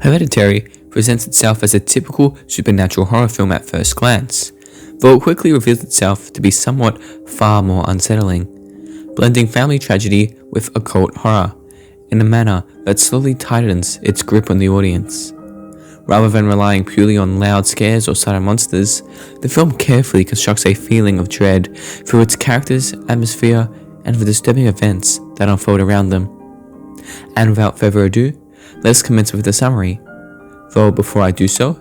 Hereditary presents itself as a typical supernatural horror film at first glance, though it quickly reveals itself to be somewhat far more unsettling, blending family tragedy with occult horror in a manner that slowly tightens its grip on the audience. Rather than relying purely on loud scares or silent monsters, the film carefully constructs a feeling of dread through its characters, atmosphere, and the disturbing events that unfold around them. And without further ado, let's commence with the summary. Though before I do so,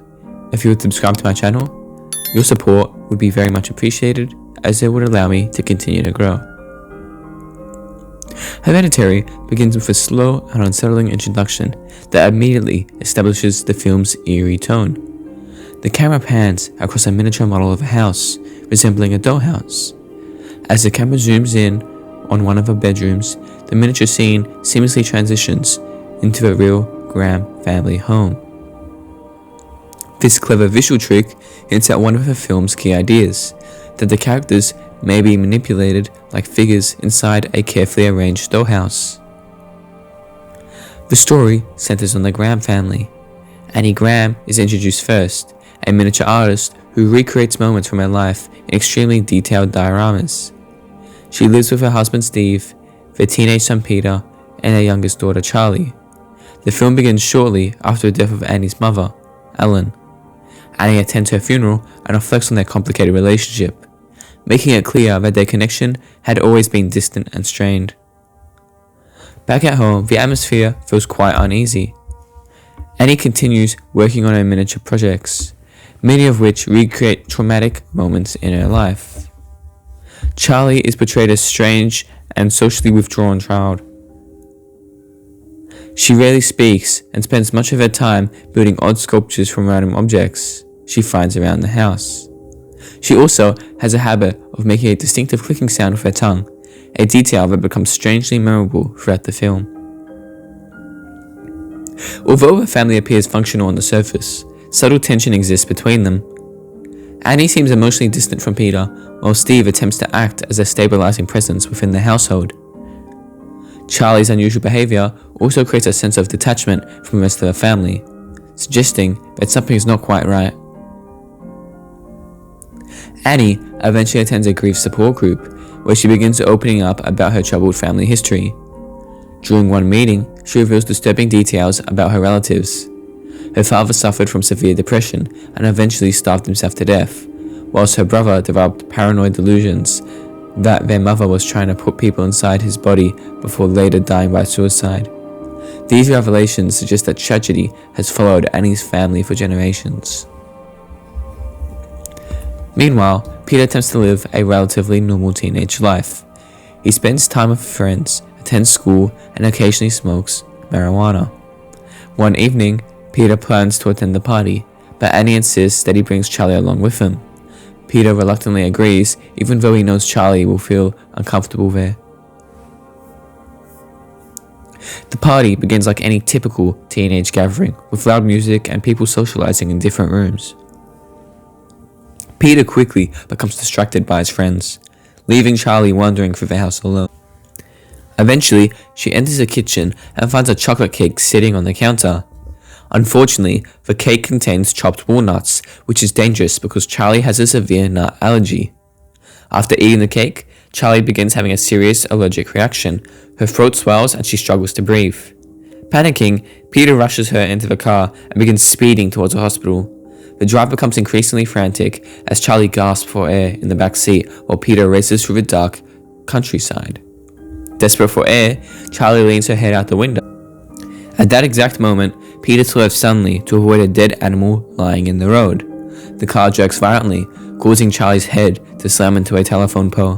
if you would subscribe to my channel, your support would be very much appreciated, as it would allow me to continue to grow. Hereditary begins with a slow and unsettling introduction that immediately establishes the film's eerie tone. The camera pans across a miniature model of a house, resembling a dollhouse. As the camera zooms in on one of the bedrooms, the miniature scene seamlessly transitions into a real Graham family home. This clever visual trick hints at one of the film's key ideas, that the characters may be manipulated like figures inside a carefully arranged dollhouse. The story centers on the Graham family. Annie Graham is introduced first, a miniature artist who recreates moments from her life in extremely detailed dioramas. She lives with her husband Steve, their teenage son Peter, and their youngest daughter Charlie. The film begins shortly after the death of Annie's mother, Ellen. Annie attends her funeral and reflects on their complicated relationship, making it clear that their connection had always been distant and strained. Back at home, the atmosphere feels quite uneasy. Annie continues working on her miniature projects, many of which recreate traumatic moments in her life. Charlie is portrayed as strange and socially withdrawn child. She rarely speaks and spends much of her time building odd sculptures from random objects she finds around the house. She also has a habit of making a distinctive clicking sound with her tongue, a detail that becomes strangely memorable throughout the film. Although the family appears functional on the surface, subtle tension exists between them. Annie seems emotionally distant from Peter, while Steve attempts to act as a stabilizing presence within the household. Charlie's unusual behavior also creates a sense of detachment from the rest of the family, suggesting that something is not quite right. Annie eventually attends a grief support group, where she begins opening up about her troubled family history. During one meeting, she reveals disturbing details about her relatives. Her father suffered from severe depression and eventually starved himself to death, whilst her brother developed paranoid delusions that their mother was trying to put people inside his body before later dying by suicide. These revelations suggest that tragedy has followed Annie's family for generations. Meanwhile, Peter attempts to live a relatively normal teenage life. He spends time with friends, attends school, and occasionally smokes marijuana. One evening, Peter plans to attend the party, but Annie insists that he brings Charlie along with him. Peter reluctantly agrees, even though he knows Charlie will feel uncomfortable there. The party begins like any typical teenage gathering, with loud music and people socializing in different rooms. Peter quickly becomes distracted by his friends, leaving Charlie wandering through the house alone. Eventually, she enters the kitchen and finds a chocolate cake sitting on the counter. Unfortunately, the cake contains chopped walnuts, which is dangerous because Charlie has a severe nut allergy. After eating the cake, Charlie begins having a serious allergic reaction. Her throat swells and she struggles to breathe. Panicking, Peter rushes her into the car and begins speeding towards the hospital. The drive becomes increasingly frantic as Charlie gasps for air in the back seat while Peter races through the dark countryside. Desperate for air, Charlie leans her head out the window. At that exact moment, Peter swerves suddenly to avoid a dead animal lying in the road. The car jerks violently, causing Charlie's head to slam into a telephone pole.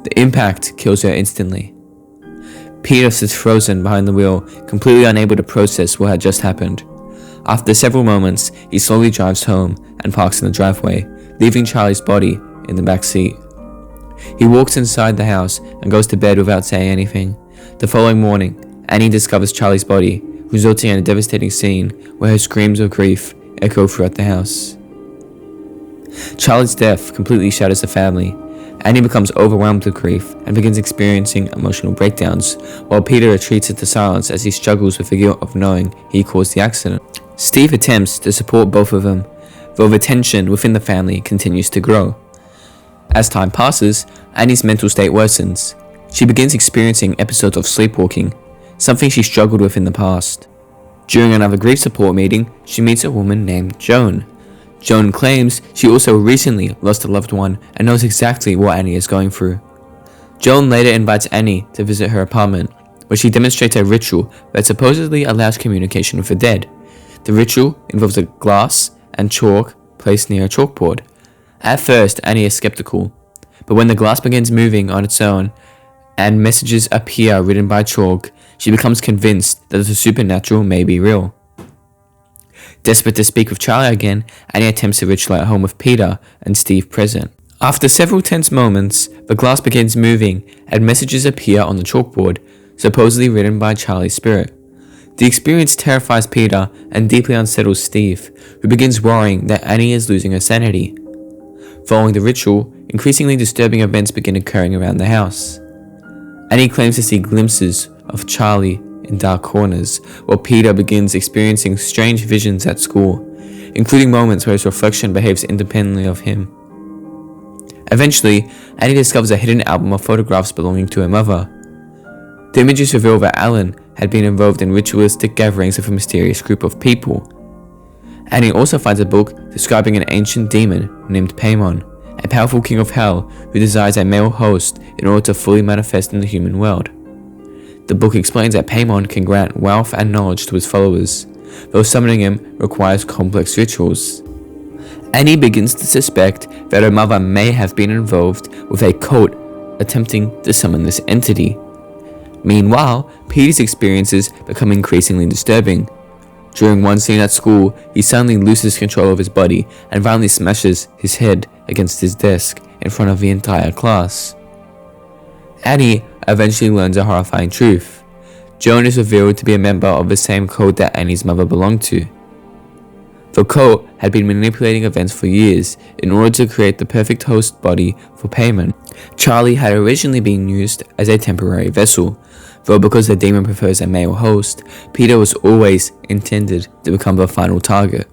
The impact kills her instantly. Peter sits frozen behind the wheel, completely unable to process what had just happened. After several moments, he slowly drives home and parks in the driveway, leaving Charlie's body in the back seat. He walks inside the house and goes to bed without saying anything. The following morning, Annie discovers Charlie's body, resulting in a devastating scene where her screams of grief echo throughout the house. Charlie's death completely shatters the family, Annie becomes overwhelmed with grief and begins experiencing emotional breakdowns, while Peter retreats into silence as he struggles with the guilt of knowing he caused the accident. Steve attempts to support both of them, though the tension within the family continues to grow. As time passes, Annie's mental state worsens. She begins experiencing episodes of sleepwalking, something she struggled with in the past. During another grief support meeting, she meets a woman named Joan. Joan claims she also recently lost a loved one and knows exactly what Annie is going through. Joan later invites Annie to visit her apartment, where she demonstrates a ritual that supposedly allows communication with the dead. The ritual involves a glass and chalk placed near a chalkboard. At first, Annie is skeptical, but when the glass begins moving on its own and messages appear written by chalk, she becomes convinced that the supernatural may be real. Desperate to speak with Charlie again, Annie attempts a ritual at home with Peter and Steve present. After several tense moments, the glass begins moving and messages appear on the chalkboard, supposedly written by Charlie's spirit. The experience terrifies Peter and deeply unsettles Steve, who begins worrying that Annie is losing her sanity. Following the ritual, increasingly disturbing events begin occurring around the house. Annie claims to see glimpses of Charlie in dark corners, while Peter begins experiencing strange visions at school, including moments where his reflection behaves independently of him. Eventually, Annie discovers a hidden album of photographs belonging to her mother. The images reveal that Alan had been involved in ritualistic gatherings with a mysterious group of people. Annie also finds a book describing an ancient demon named Paimon, a powerful king of hell who desires a male host in order to fully manifest in the human world. The book explains that Paimon can grant wealth and knowledge to his followers, though summoning him requires complex rituals. Annie begins to suspect that her mother may have been involved with a cult attempting to summon this entity. Meanwhile, Peter's experiences become increasingly disturbing. During one scene at school, he suddenly loses control of his body and violently smashes his head against his desk in front of the entire class. Annie eventually learns a horrifying truth. Joan is revealed to be a member of the same cult that Annie's mother belonged to. The cult had been manipulating events for years in order to create the perfect host body for Paimon. Charlie had originally been used as a temporary vessel, though because the demon prefers a male host, Peter was always intended to become the final target.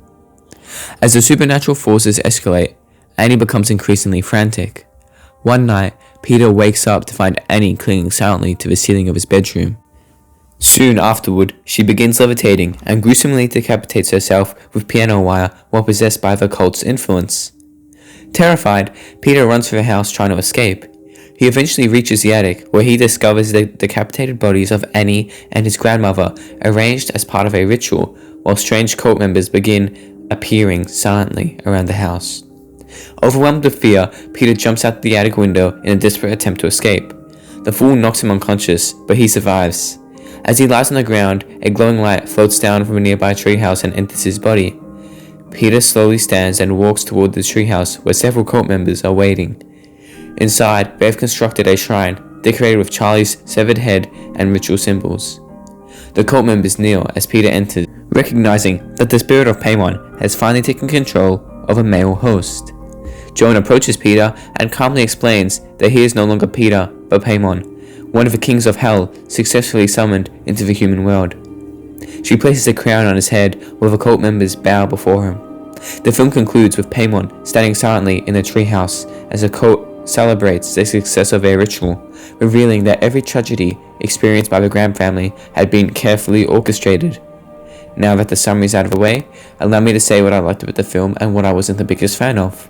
As the supernatural forces escalate, Annie becomes increasingly frantic. One night, Peter wakes up to find Annie clinging silently to the ceiling of his bedroom. Soon afterward, she begins levitating and gruesomely decapitates herself with piano wire while possessed by the cult's influence. Terrified, Peter runs for the house trying to escape. He eventually reaches the attic, where he discovers the decapitated bodies of Annie and his grandmother arranged as part of a ritual, while strange cult members begin appearing silently around the house. Overwhelmed with fear, Peter jumps out the attic window in a desperate attempt to escape. The fool knocks him unconscious, but he survives. As he lies on the ground, a glowing light floats down from a nearby treehouse and enters his body. Peter slowly stands and walks toward the treehouse, where several cult members are waiting. Inside, they have constructed a shrine, decorated with Charlie's severed head and ritual symbols. The cult members kneel as Peter enters, recognizing that the spirit of Paimon has finally taken control of a male host. Joan approaches Peter and calmly explains that he is no longer Peter, but Paimon, one of the kings of hell successfully summoned into the human world. She places a crown on his head while the cult members bow before him. The film concludes with Paimon standing silently in the treehouse as the cult celebrates the success of their ritual, revealing that every tragedy experienced by the Graham family had been carefully orchestrated. Now that the summary is out of the way, allow me to say what I liked about the film and what I wasn't the biggest fan of.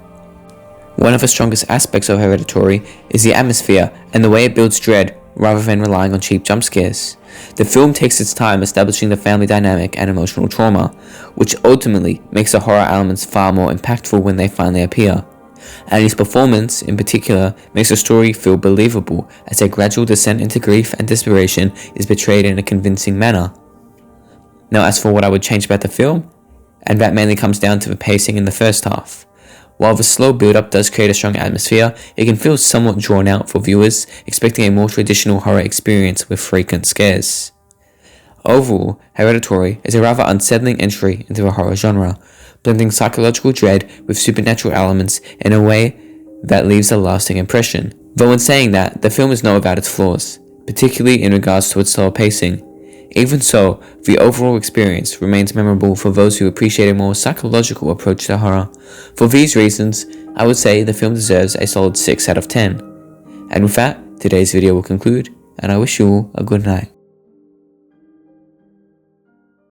One of the strongest aspects of Hereditary is the atmosphere and the way it builds dread rather than relying on cheap jump scares. The film takes its time establishing the family dynamic and emotional trauma, which ultimately makes the horror elements far more impactful when they finally appear. Annie's performance, in particular, makes the story feel believable as a gradual descent into grief and desperation is portrayed in a convincing manner. Now, as for what I would change about the film, and that mainly comes down to the pacing in the first half. While the slow build-up does create a strong atmosphere, it can feel somewhat drawn out for viewers expecting a more traditional horror experience with frequent scares. Overall, Hereditary is a rather unsettling entry into the horror genre, blending psychological dread with supernatural elements in a way that leaves a lasting impression. Though in saying that, the film is not without its flaws, particularly in regards to its slower pacing. Even so, the overall experience remains memorable for those who appreciate a more psychological approach to horror. For these reasons, I would say the film deserves a solid 6 out of 10. And with that, today's video will conclude, and I wish you all a good night.